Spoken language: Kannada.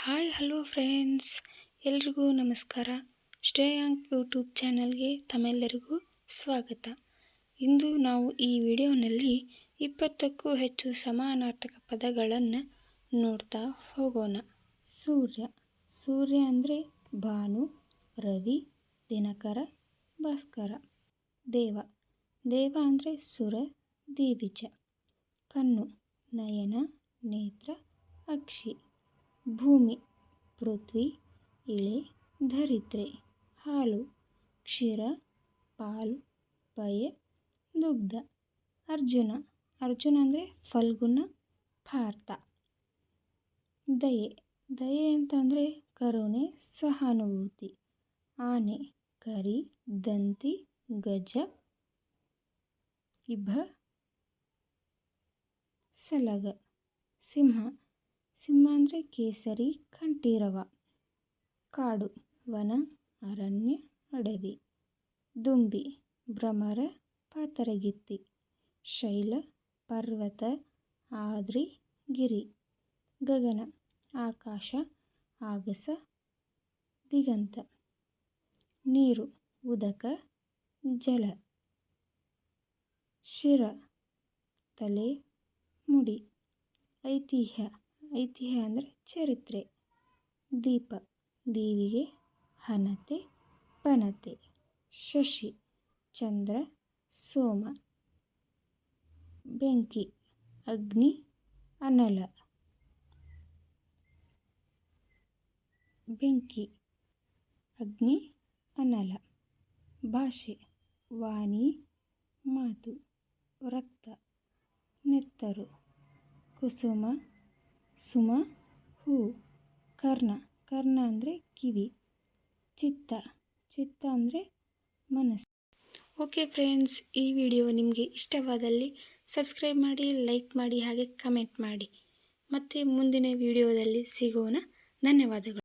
ಹಾಯ್ ಹಲೋ ಫ್ರೆಂಡ್ಸ್, ಎಲ್ರಿಗೂ ನಮಸ್ಕಾರ. ಶ್ರೇಯಾಂಕ್ ಯೂಟ್ಯೂಬ್ ಚಾನಲ್ಗೆ ತಮ್ಮೆಲ್ಲರಿಗೂ ಸ್ವಾಗತ. ಇಂದು ನಾವು ಈ ವಿಡಿಯೋನಲ್ಲಿ 20ಕ್ಕೂ ಹೆಚ್ಚು ಸಮಾನಾರ್ಥಕ ಪದಗಳನ್ನು ನೋಡ್ತಾ ಹೋಗೋಣ. ಸೂರ್ಯ ಅಂದರೆ ಭಾನು, ರವಿ, ದಿನಕರ, ಭಾಸ್ಕರ. ದೇವ ಅಂದರೆ ಸುರ, ದಿವಿಜ. ಕಣ್ಣು, ನಯನ, ನೇತ್ರ, ಅಕ್ಷಿ. ಭೂಮಿ, ಪೃಥ್ವಿ, ಇಳೆ, ಧರಿತ್ರಿ. ಹಾಲು, ಕ್ಷೀರ, ಪಾಲು, ಪಯ, ದುಗ್ಧ. ಅರ್ಜುನ ಅಂದರೆ ಫಲ್ಗುಣ, ಪಾರ್ಥ. ದಯೆ ಅಂತಂದರೆ ಕರುಣೆ, ಸಹಾನುಭೂತಿ. ಆನೆ, ಕರಿ, ದಂತಿ, ಗಜ, ಇಭ, ಸಲಗ. ಸಿಂಹ ಅಂದರೆ ಕೇಸರಿ, ಕಂಠೀರವ. ಕಾಡು, ವನ, ಅರಣ್ಯ, ಅಡವಿ. ದುಂಬಿ, ಭ್ರಮರ, ಪಾತರಗಿತ್ತಿ. ಶೈಲ, ಪರ್ವತ, ಆದ್ರಿ, ಗಿರಿ. ಗಗನ, ಆಕಾಶ, ಆಗಸ, ದಿಗಂತ. ನೀರು, ಉದಕ, ಜಲ. ಶಿರ, ತಲೆ, ಮುಡಿ. ಐತಿಹ್ಯ ಅಂದರೆ ಚರಿತ್ರೆ. ದೀಪ, ದೀವಿಗೆ, ಹಣತೆ, ಪಣತೆ. ಶಶಿ, ಚಂದ್ರ, ಸೋಮ. ಬೆಂಕಿ, ಅಗ್ನಿ, ಅನಲ. ಭಾಷೆ, ವಾಣಿ, ಮಾತು. ರಕ್ತ, ನೆತ್ತರು. ಕುಸುಮ, ಸುಮ, ಹೂ. ಕರ್ಣ ಅಂದರೆ ಕಿವಿ. ಚಿತ್ತ ಅಂದರೆ ಮನಸ್ಸು. ಓಕೆ ಫ್ರೆಂಡ್ಸ್, ಈ ವಿಡಿಯೋ ನಿಮಗೆ ಇಷ್ಟವಾದಲ್ಲಿ ಸಬ್ಸ್ಕ್ರೈಬ್ ಮಾಡಿ, ಲೈಕ್ ಮಾಡಿ, ಹಾಗೆ ಕಮೆಂಟ್ ಮಾಡಿ. ಮತ್ತೆ ಮುಂದಿನ ವಿಡಿಯೋದಲ್ಲಿ ಸಿಗೋಣ. ಧನ್ಯವಾದಗಳು.